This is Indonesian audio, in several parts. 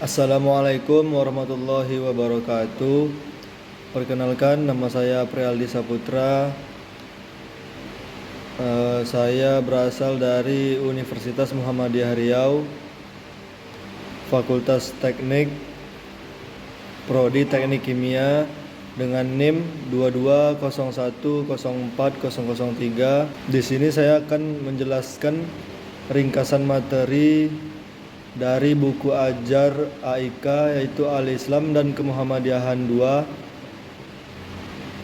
Assalamualaikum warahmatullahi wabarakatuh. Perkenalkan, nama saya Prialdi Saputra. Saya berasal dari Universitas Muhammadiyah Riau, Fakultas Teknik, Prodi Teknik Kimia, dengan NIM 2201040003. Di sini saya akan menjelaskan ringkasan materi dari buku ajar AIK, yaitu Al-Islam dan Kemuhammadiyahan 2,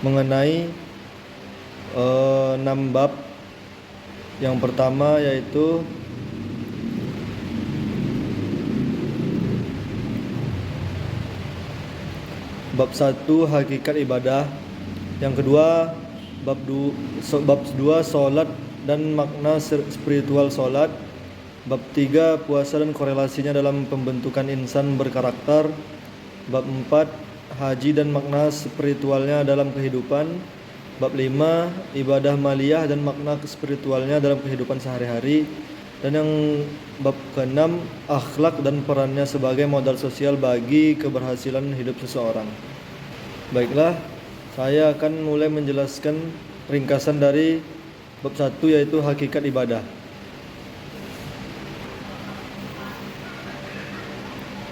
mengenai 6 bab. Yang pertama yaitu bab 1 hakikat ibadah. Yang kedua bab 2 salat dan makna spiritual salat. Bab 3 puasa dan korelasinya dalam pembentukan insan berkarakter. Bab 4 haji dan makna spiritualnya dalam kehidupan. Bab 5 ibadah maliyah dan makna spiritualnya dalam kehidupan sehari-hari. Dan yang bab ke-6 akhlak dan perannya sebagai modal sosial bagi keberhasilan hidup seseorang. Baiklah, saya akan mulai menjelaskan ringkasan dari bab 1, yaitu hakikat ibadah.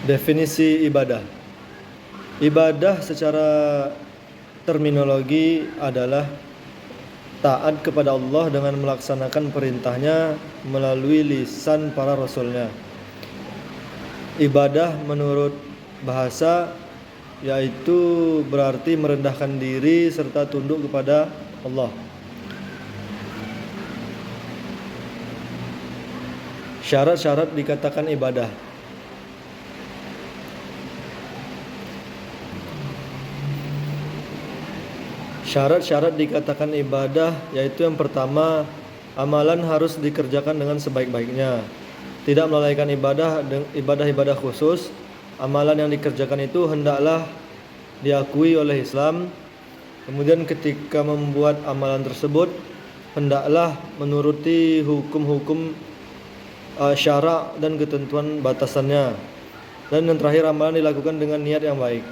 Definisi ibadah. Ibadah secara terminologi adalah taat kepada Allah dengan melaksanakan perintahnya melalui lisan para rasulnya. Ibadah menurut bahasa yaitu berarti merendahkan diri serta tunduk kepada Allah. Syarat-syarat dikatakan ibadah. Syarat-syarat dikatakan ibadah yaitu yang pertama, amalan harus dikerjakan dengan sebaik-baiknya, tidak melalaikan ibadah-ibadah khusus. Amalan yang dikerjakan itu hendaklah diakui oleh Islam. Kemudian ketika membuat amalan tersebut, hendaklah menuruti hukum-hukum syara' dan ketentuan batasannya. Dan yang terakhir, amalan dilakukan dengan niat yang baik.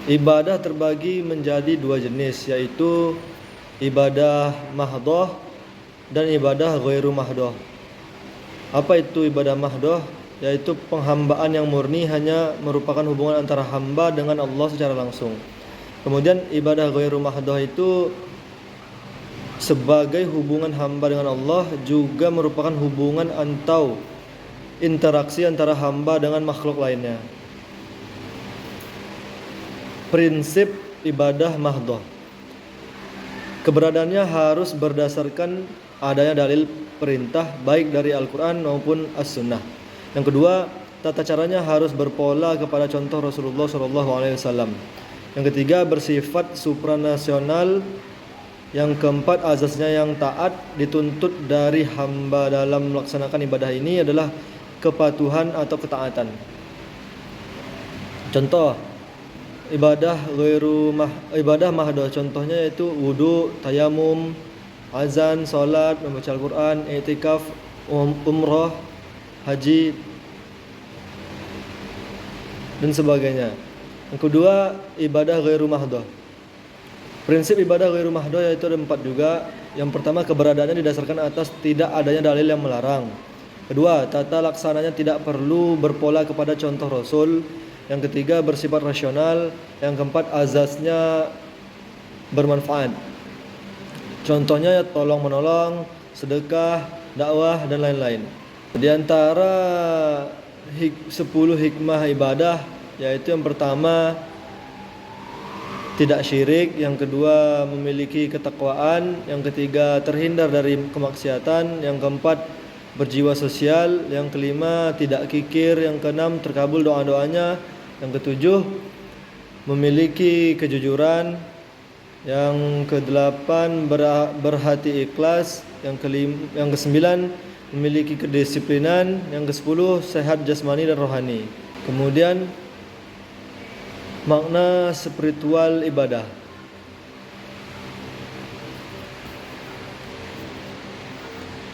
Ibadah terbagi menjadi 2 jenis, yaitu ibadah mahdoh dan ibadah ghairu mahdoh. Apa itu ibadah mahdoh? Yaitu penghambaan yang murni, hanya merupakan hubungan antara hamba dengan Allah secara langsung. Kemudian ibadah ghairu mahdoh itu sebagai hubungan hamba dengan Allah, juga merupakan hubungan atau interaksi antara hamba dengan makhluk lainnya. Prinsip ibadah mahdoh, keberadaannya harus berdasarkan adanya dalil perintah baik dari Al-Quran maupun As-Sunnah. Yang kedua, tata caranya harus berpola kepada contoh Rasulullah SAW. Yang ketiga, bersifat supranasional. Yang keempat, azasnya yang taat dituntut dari hamba dalam melaksanakan ibadah ini adalah kepatuhan atau ketaatan. Contoh ibadah mahdoh, contohnya yaitu wudu, tayamum, azan, salat, membaca Al-Quran, i'tikaf, umrah, haji, dan sebagainya. Yang kedua, ibadah ghairu mahdoh. Prinsip ibadah ghairu mahdoh yaitu ada 4 juga. Yang pertama, keberadaannya didasarkan atas tidak adanya dalil yang melarang. Kedua, tata laksananya tidak perlu berpola kepada contoh Rasul. Yang ketiga, bersifat rasional. Yang keempat, azasnya bermanfaat. Contohnya ya tolong menolong, sedekah, dakwah, dan lain-lain. Di antara 10 hikmah ibadah, yaitu yang pertama, tidak syirik. Yang kedua, memiliki ketakwaan. Yang ketiga, terhindar dari kemaksiatan. Yang keempat, berjiwa sosial. Yang kelima, tidak kikir. Yang keenam, terkabul doa-doanya. Yang ketujuh, memiliki kejujuran. Yang kedelapan, berhati ikhlas. Yang kesembilan, memiliki kedisiplinan. Yang kesepuluh, sehat jasmani dan rohani. Kemudian makna spiritual ibadah.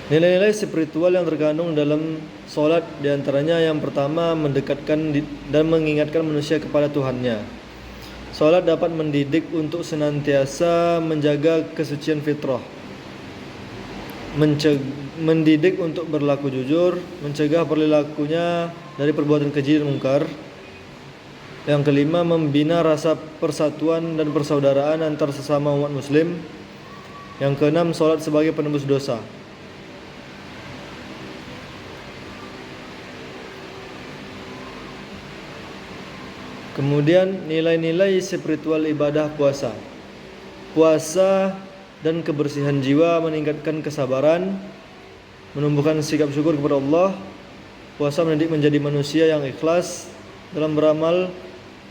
Nilai-nilai spiritual yang terkandung dalam solat diantaranya yang pertama mendekatkan dan mengingatkan manusia kepada Tuhannya. Solat dapat mendidik untuk senantiasa menjaga kesucian fitrah, mendidik untuk berlaku jujur, mencegah perilakunya dari perbuatan keji dan mungkar. Yang kelima, membina rasa persatuan dan persaudaraan antar sesama umat muslim. Yang keenam, solat sebagai penembus dosa. Kemudian nilai-nilai spiritual ibadah puasa. Puasa dan kebersihan jiwa meningkatkan kesabaran, menumbuhkan sikap syukur kepada Allah. Puasa mendidik menjadi manusia yang ikhlas dalam beramal.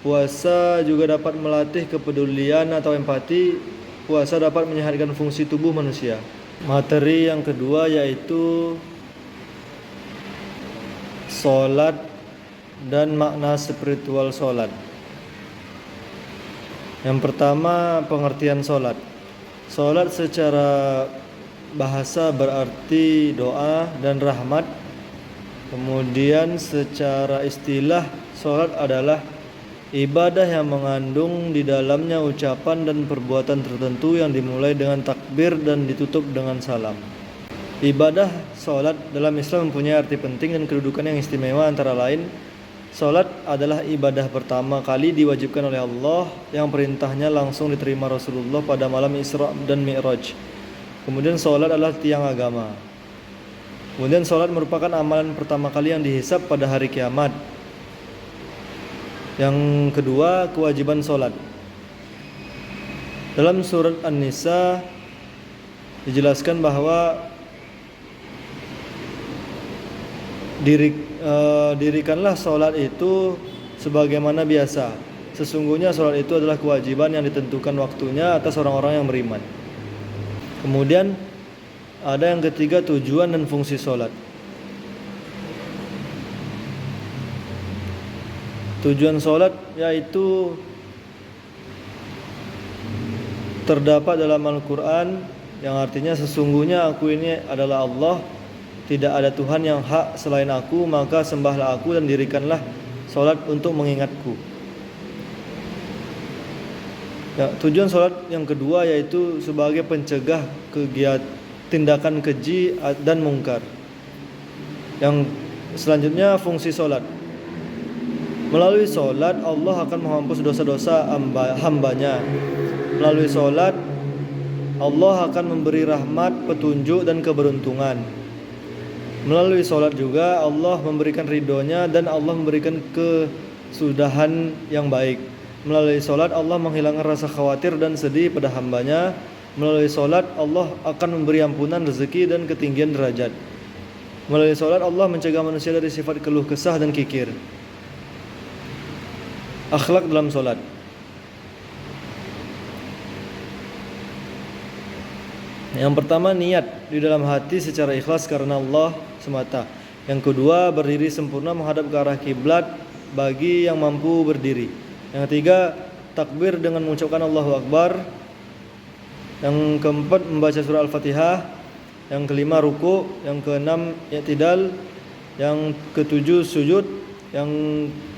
Puasa juga dapat melatih kepedulian atau empati. Puasa dapat menyehatkan fungsi tubuh manusia. Materi yang kedua yaitu solat dan makna spiritual solat. Yang pertama, pengertian solat. Solat secara bahasa berarti doa dan rahmat. Kemudian secara istilah, solat adalah ibadah yang mengandung di dalamnya ucapan dan perbuatan tertentu yang dimulai dengan takbir dan ditutup dengan salam. Ibadah solat dalam Islam mempunyai arti penting dan kedudukan yang istimewa. Antara lain, solat adalah ibadah pertama kali diwajibkan oleh Allah yang perintahnya langsung diterima Rasulullah pada malam Isra dan Mi'raj. Kemudian solat adalah tiang agama. Kemudian solat merupakan amalan pertama kali yang dihisab pada hari kiamat. Yang kedua, kewajiban solat. Dalam surat An-Nisa dijelaskan bahwa dirikanlah solat itu sebagaimana biasa. Sesungguhnya solat itu adalah kewajiban yang ditentukan waktunya atas orang-orang yang beriman. Kemudian ada yang ketiga, tujuan dan fungsi solat. Tujuan solat yaitu terdapat dalam Al-Quran, yang artinya sesungguhnya aku ini adalah Allah, tidak ada Tuhan yang hak selain aku, maka sembahlah aku dan dirikanlah solat untuk mengingatku. Ya, tujuan solat yang kedua yaitu sebagai pencegah tindakan keji dan mungkar. Yang selanjutnya, fungsi solat. Melalui solat Allah akan menghapus dosa-dosa hambanya. Melalui solat Allah akan memberi rahmat, petunjuk dan keberuntungan. Melalui solat juga Allah memberikan ridhonya dan Allah memberikan kesudahan yang baik. Melalui solat Allah menghilangkan rasa khawatir dan sedih pada hambanya. Melalui solat Allah akan memberi ampunan, rezeki dan ketinggian derajat. Melalui solat Allah mencegah manusia dari sifat keluh kesah dan kikir. Akhlak dalam solat. Yang pertama, niat di dalam hati secara ikhlas karena Allah semata. Yang kedua, berdiri sempurna menghadap ke arah kiblat bagi yang mampu berdiri. Yang ketiga, takbir dengan mengucapkan Allahu Akbar. Yang keempat, membaca surah Al-Fatihah. Yang kelima, ruku'. Yang keenam, i'tidal. Yang ketujuh, sujud. Yang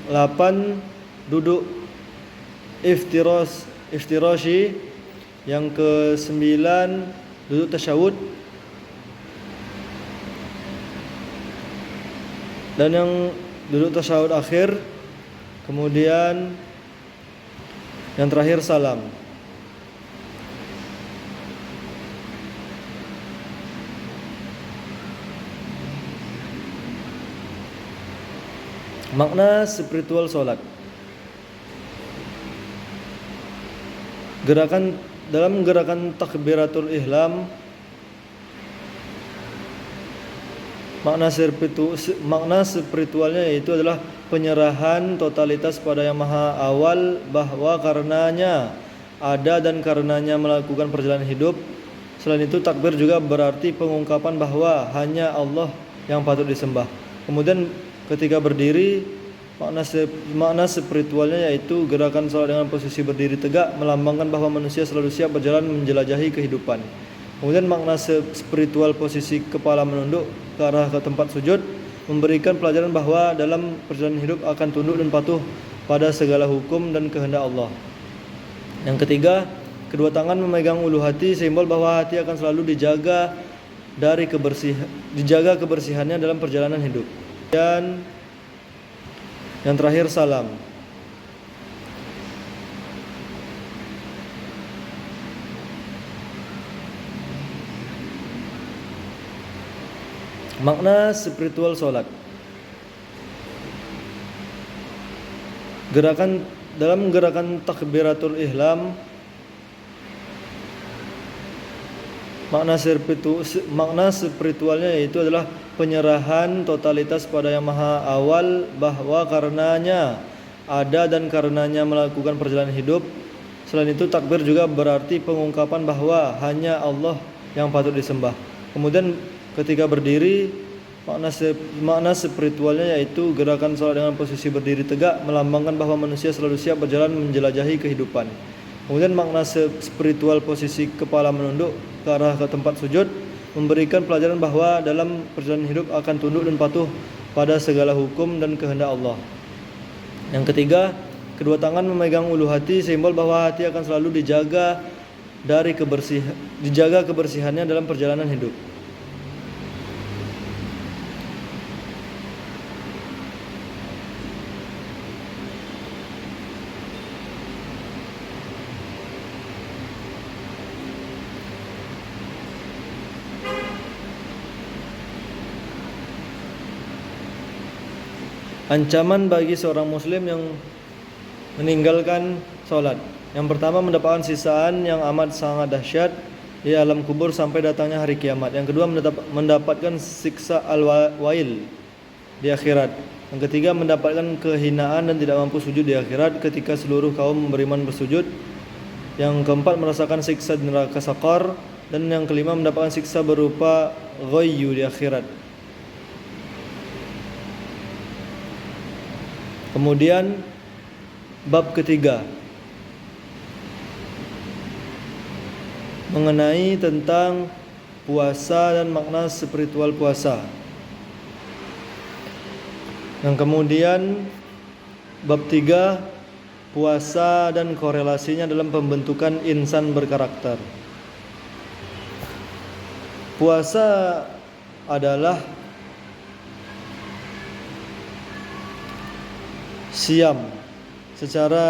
8, duduk iftirashi. Yang ke-9, duduk tasyahud. Dan yang duduk tasyahud akhir. Kemudian yang terakhir, salam. Makna spiritual solat. Dalam gerakan takbiratul ihram, makna spiritualnya yaitu adalah penyerahan totalitas pada yang maha awal, bahwa karenanya ada dan karenanya melakukan perjalanan hidup. Selain itu, takbir juga berarti pengungkapan bahwa hanya Allah yang patut disembah. Kemudian ketika berdiri, makna spiritualnya yaitu gerakan salat dengan posisi berdiri tegak melambangkan bahwa manusia selalu siap berjalan menjelajahi kehidupan. Kemudian makna spiritual posisi kepala menunduk ke arah ke tempat sujud memberikan pelajaran bahwa dalam perjalanan hidup akan tunduk dan patuh pada segala hukum dan kehendak Allah. Yang ketiga, kedua tangan memegang ulu hati, simbol bahwa hati akan selalu dijaga kebersihannya dalam perjalanan hidup. Dan yang terakhir, salam. Makna spiritual solat. Dalam gerakan takbiratul ihram, makna spiritualnya yaitu adalah penyerahan totalitas pada yang maha awal, bahwa karenanya ada dan karenanya melakukan perjalanan hidup. Selain itu, takbir juga berarti pengungkapan bahwa hanya Allah yang patut disembah. Kemudian ketika berdiri, makna spiritualnya yaitu gerakan salat dengan posisi berdiri tegak melambangkan bahwa manusia selalu siap berjalan menjelajahi kehidupan. Kemudian makna spiritual posisi kepala menunduk ke arah ke tempat sujud memberikan pelajaran bahwa dalam perjalanan hidup akan tunduk dan patuh pada segala hukum dan kehendak Allah. Yang ketiga, kedua tangan memegang ulu hati, simbol bahwa hati akan selalu dijaga kebersihannya dalam perjalanan hidup. Ancaman bagi seorang muslim yang meninggalkan sholat. Yang pertama, mendapatkan sisaan yang amat sangat dahsyat di alam kubur sampai datangnya hari kiamat. Yang kedua, mendapatkan siksa al-wail di akhirat. Yang ketiga, mendapatkan kehinaan dan tidak mampu sujud di akhirat ketika seluruh kaum beriman bersujud. Yang keempat, merasakan siksa di neraka Saqar. Dan yang kelima, mendapatkan siksa berupa ghayyu di akhirat. Kemudian bab ketiga mengenai tentang puasa dan makna spiritual puasa. Yang kemudian bab 3, puasa dan korelasinya dalam pembentukan insan berkarakter. Puasa adalah siam. Secara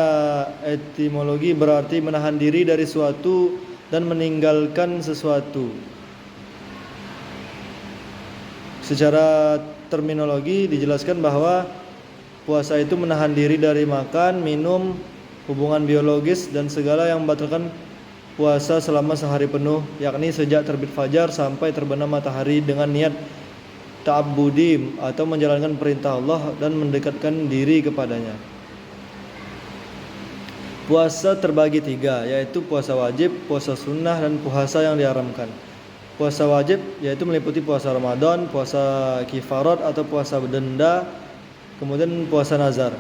etimologi berarti menahan diri dari suatu dan meninggalkan sesuatu. Secara terminologi dijelaskan bahwa puasa itu menahan diri dari makan, minum, hubungan biologis dan segala yang membatalkan puasa selama sehari penuh, yakni sejak terbit fajar sampai terbenam matahari dengan niat ta'abbudi atau menjalankan perintah Allah dan mendekatkan diri kepadanya. Puasa terbagi 3, yaitu puasa wajib, puasa sunnah, dan puasa yang diharamkan. Puasa wajib yaitu meliputi puasa Ramadan, puasa kifarat atau puasa denda, kemudian puasa nazar.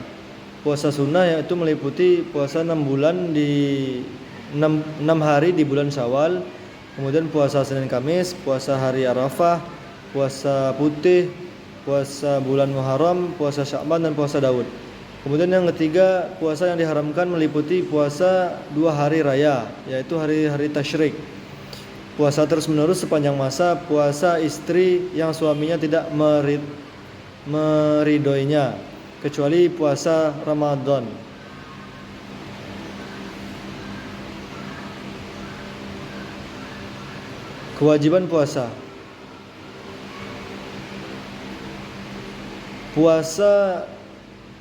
Puasa sunnah yaitu meliputi puasa 6 hari di bulan Syawal, kemudian puasa Senin Kamis, puasa hari Arafah, puasa putih, puasa bulan Muharram, puasa Sya'ban, dan puasa Daud. Kemudian yang ketiga, puasa yang diharamkan meliputi puasa 2 hari raya, yaitu hari-hari tasyrik. Puasa terus-menerus sepanjang masa, puasa istri yang suaminya tidak meridhoinya, kecuali puasa Ramadan. Kewajiban puasa. Puasa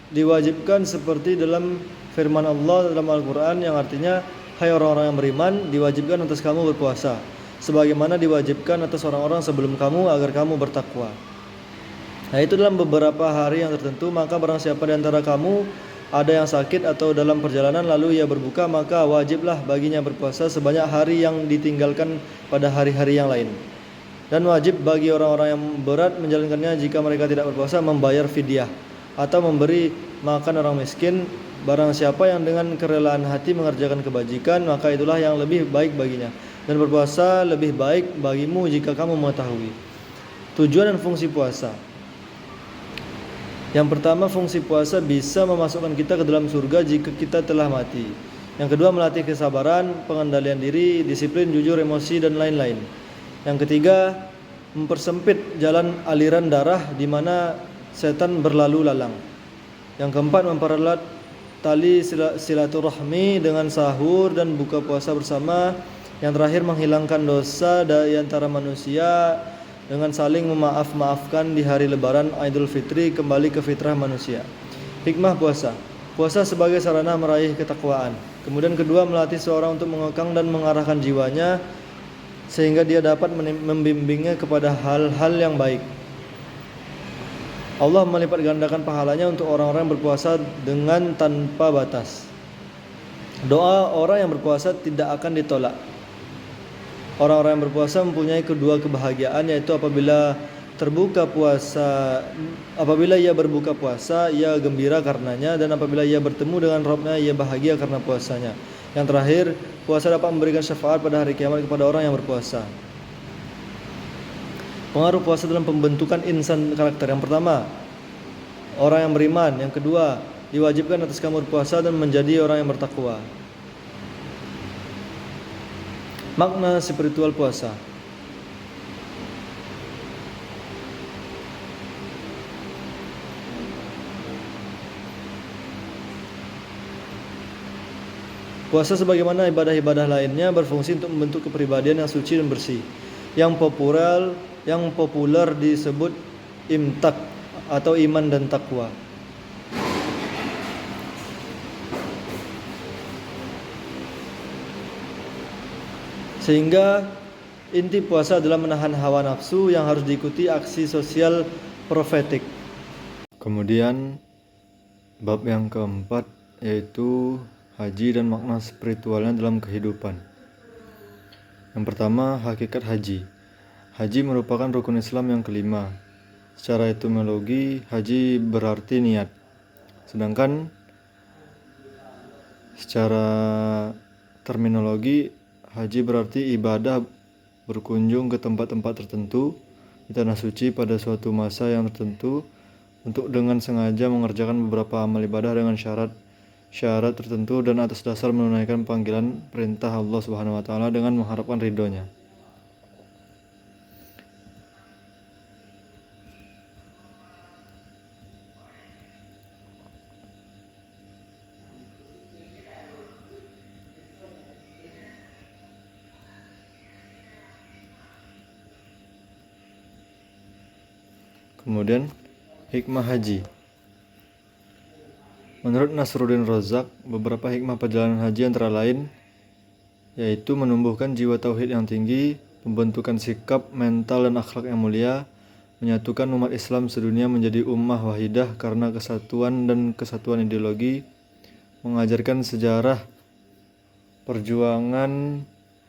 diwajibkan seperti dalam firman Allah dalam Al-Quran yang artinya, hai orang-orang yang beriman, diwajibkan atas kamu berpuasa sebagaimana diwajibkan atas orang-orang sebelum kamu agar kamu bertakwa. Nah, itu dalam beberapa hari yang tertentu. Maka barang siapa di antara kamu ada yang sakit atau dalam perjalanan lalu ia berbuka, maka wajiblah baginya berpuasa sebanyak hari yang ditinggalkan pada hari-hari yang lain. Dan wajib bagi orang-orang yang berat menjalankannya jika mereka tidak berpuasa membayar fidyah atau memberi makan orang miskin. Barang siapa yang dengan kerelaan hati mengerjakan kebajikan, maka itulah yang lebih baik baginya. dan berpuasa lebih baik bagimu jika kamu mengetahui. Tujuan dan fungsi puasa. Yang pertama, fungsi puasa bisa memasukkan kita ke dalam surga jika kita telah mati. Yang kedua, melatih kesabaran, pengendalian diri, disiplin, jujur, emosi, dan lain-lain. Yang ketiga, mempersempit jalan aliran darah di mana setan berlalu lalang. Yang keempat, mempererat tali silaturahmi dengan sahur dan buka puasa bersama. Yang terakhir, menghilangkan dosa dari antara manusia dengan saling memaaf-maafkan di hari lebaran Idul Fitri, kembali ke fitrah manusia. Hikmah puasa. Puasa sebagai sarana meraih ketakwaan. Kemudian kedua, melatih seorang untuk mengekang dan mengarahkan jiwanya sehingga dia dapat membimbingnya kepada hal-hal yang baik. Allah melipat gandakan pahalanya untuk orang-orang yang berpuasa dengan tanpa batas. Doa orang yang berpuasa tidak akan ditolak. Orang-orang yang berpuasa mempunyai kedua kebahagiaan, yaitu apabila ia berbuka puasa, ia gembira karenanya, dan apabila ia bertemu dengan Rabbnya, ia bahagia karena puasanya. Yang terakhir, puasa dapat memberikan syafaat pada hari kiamat kepada orang yang berpuasa. Pengaruh puasa dalam pembentukan insan karakter. Yang pertama, orang yang beriman. Yang kedua, diwajibkan atas kamu berpuasa dan menjadi orang yang bertakwa. Makna spiritual puasa. Puasa sebagaimana ibadah-ibadah lainnya berfungsi untuk membentuk kepribadian yang suci dan bersih. Yang populer disebut imtak atau iman dan takwa. Sehingga inti puasa adalah menahan hawa nafsu yang harus diikuti aksi sosial profetik. Kemudian bab yang keempat yaitu haji dan makna spiritualnya dalam kehidupan. Yang pertama, hakikat haji. Haji merupakan rukun Islam yang kelima. Secara etimologi, haji berarti niat. Sedangkan secara terminologi, haji berarti ibadah berkunjung ke tempat-tempat tertentu di tanah suci pada suatu masa yang tertentu untuk dengan sengaja mengerjakan beberapa amal ibadah dengan syarat tertentu dan atas dasar menunaikan panggilan perintah Allah Subhanahu wa taala dengan mengharapkan ridhonya. Kemudian hikmah haji. Menurut Nasruddin Razak, beberapa hikmah perjalanan haji antara lain yaitu menumbuhkan jiwa tauhid yang tinggi, pembentukan sikap, mental dan akhlak yang mulia, menyatukan umat Islam sedunia menjadi ummah wahidah karena kesatuan ideologi, mengajarkan sejarah perjuangan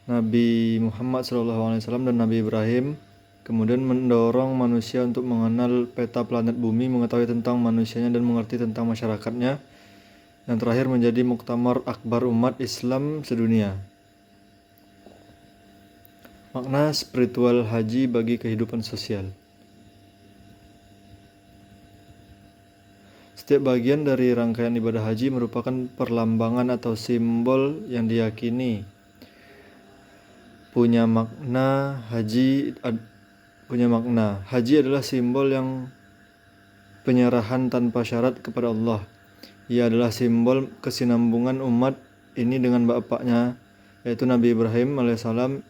Nabi Muhammad SAW dan Nabi Ibrahim, kemudian mendorong manusia untuk mengenal peta planet bumi, mengetahui tentang manusianya dan mengerti tentang masyarakatnya. Yang terakhir menjadi muktamar akbar umat Islam sedunia. Makna spiritual haji bagi kehidupan sosial. Setiap bagian dari rangkaian ibadah haji merupakan perlambangan atau simbol yang diyakini punya makna. Haji adalah simbol yang penyerahan tanpa syarat kepada Allah. Ia adalah simbol kesinambungan umat ini dengan bapaknya, yaitu Nabi Ibrahim alaihissalam.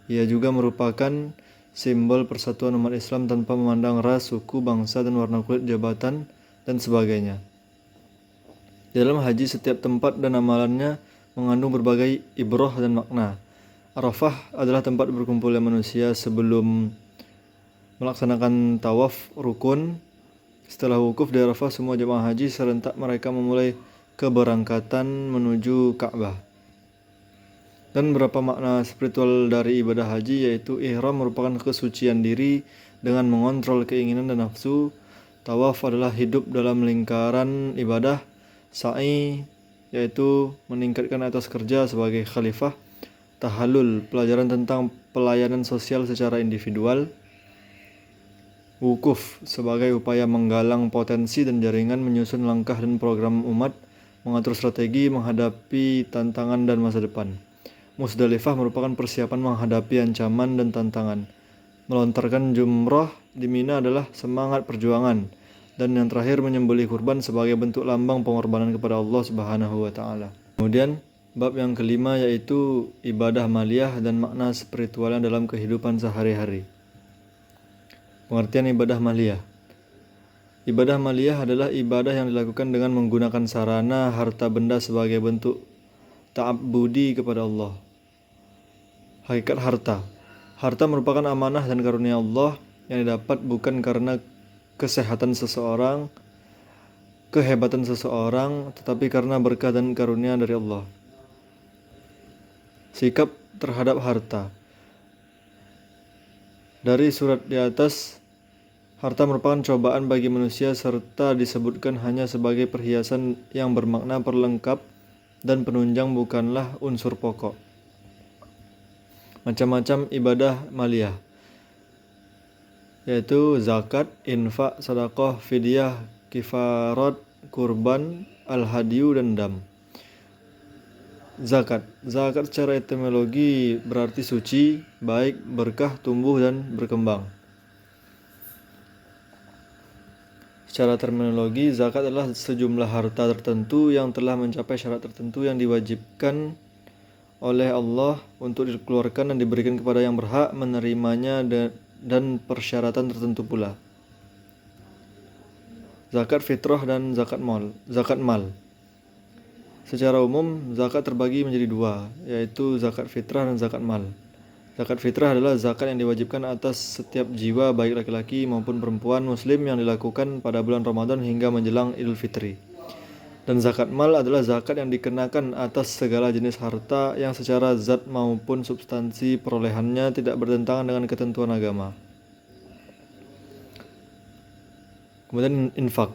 Ia juga merupakan simbol persatuan umat Islam tanpa memandang ras, suku, bangsa, dan warna kulit, jabatan, dan sebagainya. Di dalam haji, setiap tempat dan amalannya mengandung berbagai ibrah dan makna. Arafah adalah tempat berkumpulnya manusia sebelum melaksanakan tawaf rukun. Setelah wukuf di Arafah, semua jemaah haji serentak mereka memulai keberangkatan menuju Ka'bah. Dan beberapa makna spiritual dari ibadah haji yaitu ihram merupakan kesucian diri dengan mengontrol keinginan dan nafsu. Tawaf adalah hidup dalam lingkaran ibadah. Sa'i yaitu meningkatkan atas kerja sebagai khalifah. Tahallul, pelajaran tentang pelayanan sosial secara individual. Wukuf, sebagai upaya menggalang potensi dan jaringan, menyusun langkah dan program umat, mengatur strategi menghadapi tantangan dan masa depan. Musdalifah merupakan persiapan menghadapi ancaman dan tantangan. Melontarkan jumrah di Mina adalah semangat perjuangan. Dan yang terakhir, menyembelih kurban sebagai bentuk lambang pengorbanan kepada Allah Subhanahu wa taala. Kemudian bab yang kelima yaitu ibadah maliyah dan makna spiritualnya dalam kehidupan sehari-hari. Pengertian ibadah maliyah. Ibadah maliyah adalah ibadah yang dilakukan dengan menggunakan sarana harta benda sebagai bentuk ta'abbudi kepada Allah. Hakikat harta. Harta merupakan amanah dan karunia Allah yang didapat bukan karena kesehatan seseorang, kehebatan seseorang, tetapi karena berkah dan karunia dari Allah. Sikap terhadap harta. Dari surat di atas, harta merupakan cobaan bagi manusia serta disebutkan hanya sebagai perhiasan yang bermakna perlengkap dan penunjang, bukanlah unsur pokok. Macam-macam ibadah maliyah, yaitu zakat, infak, sedekah, fidyah, kifarat, kurban, al-hadyu, dan dam. Zakat. Zakat secara etimologi berarti suci, baik, berkah, tumbuh, dan berkembang. Secara terminologi, zakat adalah sejumlah harta tertentu yang telah mencapai syarat tertentu yang diwajibkan oleh Allah untuk dikeluarkan dan diberikan kepada yang berhak menerimanya, dan persyaratan tertentu pula. Zakat fitrah dan zakat mal. Secara umum, zakat terbagi menjadi dua, yaitu zakat fitrah dan zakat mal. Zakat fitrah adalah zakat yang diwajibkan atas setiap jiwa, baik laki-laki maupun perempuan muslim, yang dilakukan pada bulan Ramadan hingga menjelang Idul Fitri. Dan zakat mal adalah zakat yang dikenakan atas segala jenis harta yang secara zat maupun substansi perolehannya tidak bertentangan dengan ketentuan agama. Kemudian infak.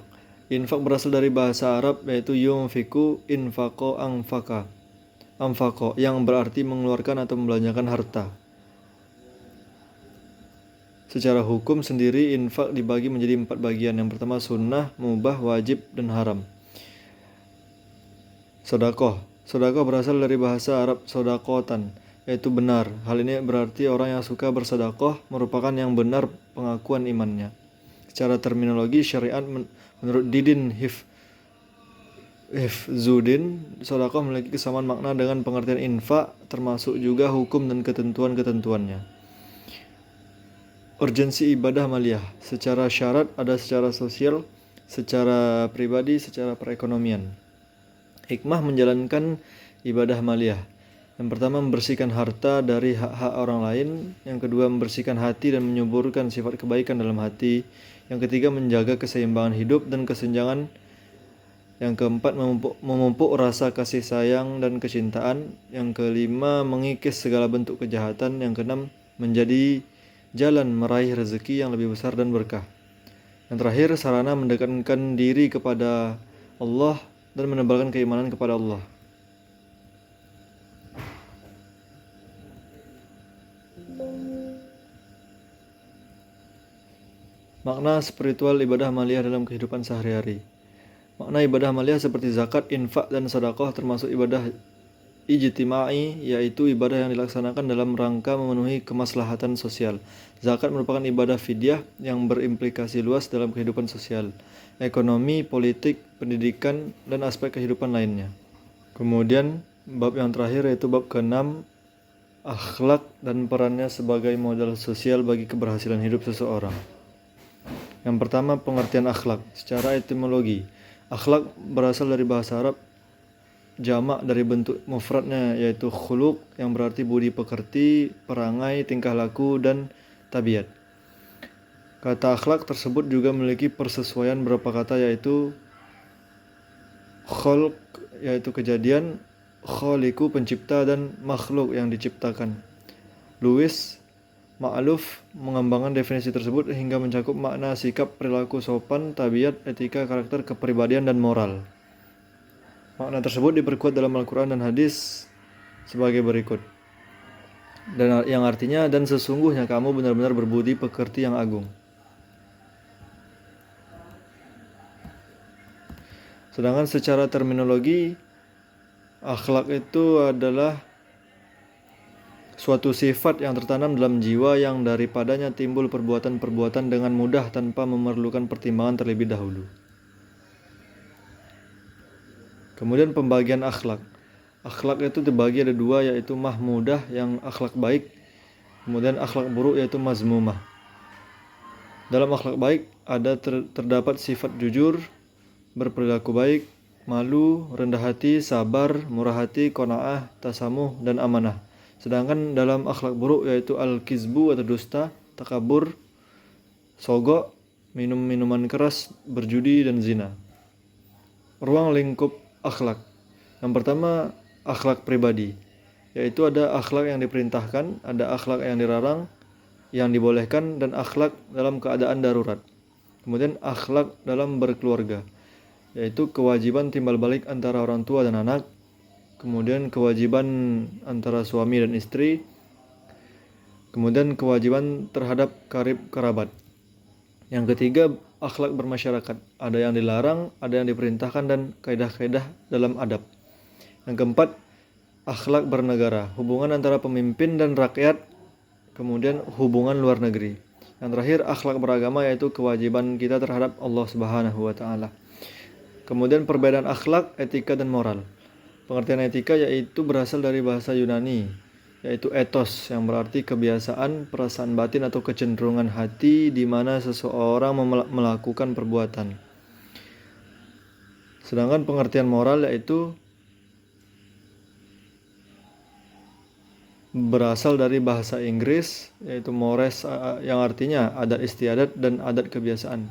Infak berasal dari bahasa Arab, yaitu yunfiku, infako, amfako, yang berarti mengeluarkan atau membelanjakan harta. Secara hukum sendiri, infak dibagi menjadi 4 bagian. Yang pertama sunnah, mubah, wajib, dan haram. Sedekah. Sedekah berasal dari bahasa Arab sodakotan, yaitu benar. Hal ini berarti orang yang suka bersedekah merupakan yang benar pengakuan imannya. Secara terminologi syariat, menurut Didin Hifzuddin, sedekah memiliki kesamaan makna dengan pengertian infak, termasuk juga hukum dan ketentuan-ketentuannya. Urgensi ibadah maliyah. Secara syarat ada secara sosial, secara pribadi, secara perekonomian. Hikmah menjalankan ibadah maliyah. Yang pertama, membersihkan harta dari hak-hak orang lain. Yang kedua, membersihkan hati dan menyuburkan sifat kebaikan dalam hati. Yang ketiga, menjaga keseimbangan hidup dan kesenjangan. Yang keempat, memupuk rasa kasih sayang dan kecintaan. Yang kelima, mengikis segala bentuk kejahatan. Yang keenam, menjadi jalan meraih rezeki yang lebih besar dan berkah. Yang terakhir, sarana mendekatkan diri kepada Allah dan menebalkan keimanan kepada Allah. Makna spiritual ibadah maliyah dalam kehidupan sehari-hari. Makna ibadah maliyah seperti zakat, infak, dan sedekah termasuk ibadah ijtima'i, yaitu ibadah yang dilaksanakan dalam rangka memenuhi kemaslahatan sosial. Zakat merupakan ibadah fidyah yang berimplikasi luas dalam kehidupan sosial, ekonomi, politik, pendidikan, dan aspek kehidupan lainnya. Kemudian bab yang terakhir yaitu bab ke-6, akhlak dan perannya sebagai modal sosial bagi keberhasilan hidup seseorang. Yang pertama, pengertian akhlak. Secara etimologi, akhlak berasal dari bahasa Arab, jamak dari bentuk mufradnya yaitu khuluq, yang berarti budi pekerti, perangai, tingkah laku, dan tabiat. Kata akhlak tersebut juga memiliki persesuaian beberapa kata, yaitu kholq yaitu kejadian, kholiku pencipta, dan makhluk yang diciptakan. Lewis Ma'luf mengembangkan definisi tersebut hingga mencakup makna sikap, perilaku sopan, tabiat, etika, karakter, kepribadian, dan moral. Makna tersebut diperkuat dalam Al-Quran dan hadis sebagai berikut. dan yang artinya dan sesungguhnya kamu benar-benar berbudi pekerti yang agung. Sedangkan secara terminologi, akhlak itu adalah suatu sifat yang tertanam dalam jiwa yang daripadanya timbul perbuatan-perbuatan dengan mudah tanpa memerlukan pertimbangan terlebih dahulu. Kemudian pembagian akhlak. Akhlak itu terbagi ada dua, yaitu mahmudah yang akhlak baik, kemudian akhlak buruk yaitu mazmumah. Dalam akhlak baik terdapat sifat jujur, berperilaku baik, malu, rendah hati, sabar, murah hati, qanaah, tasamuh, dan amanah. Sedangkan dalam akhlak buruk yaitu al-kizbu atau dusta, takabur, sogok, minum minuman keras, berjudi, dan zina. Ruang lingkup akhlak. Yang pertama, akhlak pribadi, yaitu ada akhlak yang diperintahkan, ada akhlak yang dilarang, yang dibolehkan, dan akhlak dalam keadaan darurat. Kemudian akhlak dalam berkeluarga, yaitu kewajiban timbal balik antara orang tua dan anak, kemudian kewajiban antara suami dan istri, kemudian kewajiban terhadap karib kerabat. Yang ketiga, akhlak bermasyarakat, ada yang dilarang, ada yang diperintahkan, dan kaidah-kaidah dalam adab. Yang keempat, akhlak bernegara, hubungan antara pemimpin dan rakyat, kemudian hubungan luar negeri. Yang terakhir, akhlak beragama, yaitu kewajiban kita terhadap Allah Subhanahu wa taala. Kemudian perbedaan akhlak, etika, dan moral. Pengertian etika yaitu berasal dari bahasa Yunani, yaitu ethos, yang berarti kebiasaan, perasaan batin atau kecenderungan hati di mana seseorang melakukan perbuatan. Sedangkan pengertian moral yaitu berasal dari bahasa Inggris, yaitu mores, yang artinya adat istiadat dan adat kebiasaan.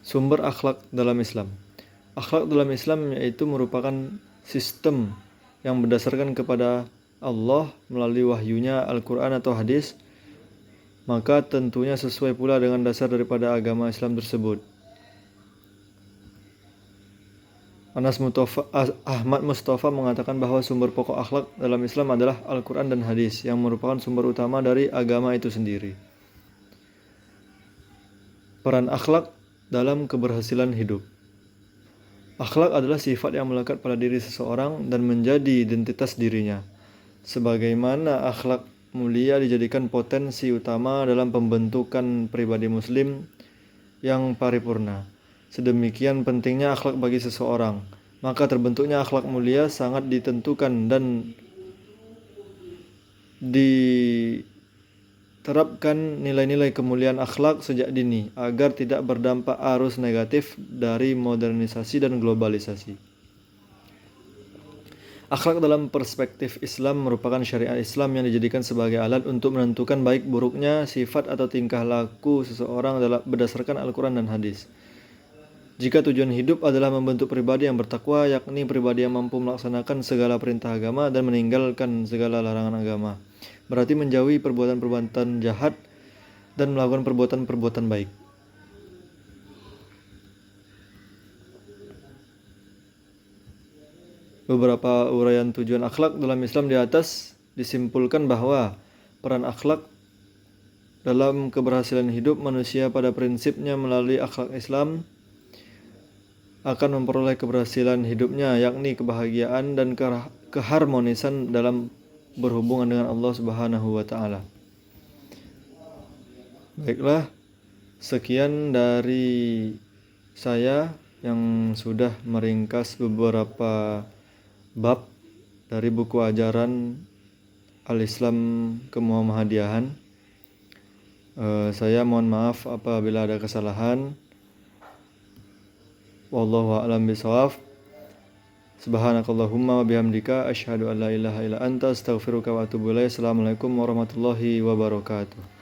Sumber akhlak dalam Islam. Akhlak dalam Islam yaitu merupakan sistem yang berdasarkan kepada Allah melalui wahyunya Al-Quran atau hadis, maka tentunya sesuai pula dengan dasar daripada agama Islam tersebut. Ahmad Mustafa mengatakan bahwa sumber pokok akhlak dalam Islam adalah Al-Quran dan hadis, yang merupakan sumber utama dari agama itu sendiri. Peran akhlak dalam keberhasilan hidup. Akhlak adalah sifat yang melekat pada diri seseorang dan menjadi identitas dirinya. Sebagaimana akhlak mulia dijadikan potensi utama dalam pembentukan pribadi muslim yang paripurna. Sedemikian pentingnya akhlak bagi seseorang, maka terbentuknya akhlak mulia sangat ditentukan dan diterapkan nilai-nilai kemuliaan akhlak sejak dini agar tidak berdampak arus negatif dari modernisasi dan globalisasi. Akhlak dalam perspektif Islam merupakan syariat Islam yang dijadikan sebagai alat untuk menentukan baik buruknya sifat atau tingkah laku seseorang berdasarkan Al-Quran dan hadis. Jika tujuan hidup adalah membentuk pribadi yang bertakwa, yakni pribadi yang mampu melaksanakan segala perintah agama dan meninggalkan segala larangan agama, berarti menjauhi perbuatan-perbuatan jahat dan melakukan perbuatan-perbuatan baik. Beberapa uraian tujuan akhlak dalam Islam di atas disimpulkan bahwa peran akhlak dalam keberhasilan hidup manusia pada prinsipnya melalui akhlak Islam akan memperoleh keberhasilan hidupnya, yakni kebahagiaan dan keharmonisan dalam berhubungan dengan Allah Subhanahu wa taala. Baiklah, sekian dari saya yang sudah meringkas beberapa bab dari buku ajaran Al-Islam Kemuhammadiyahan. Saya mohon maaf apabila ada kesalahan. Wallahu a'lam bishawab. Subhanakallahumma wa bihamdika asyhadu an la ilaha illa anta astaghfiruka wa atubu ilaik. Assalamualaikum warahmatullahi wabarakatuh.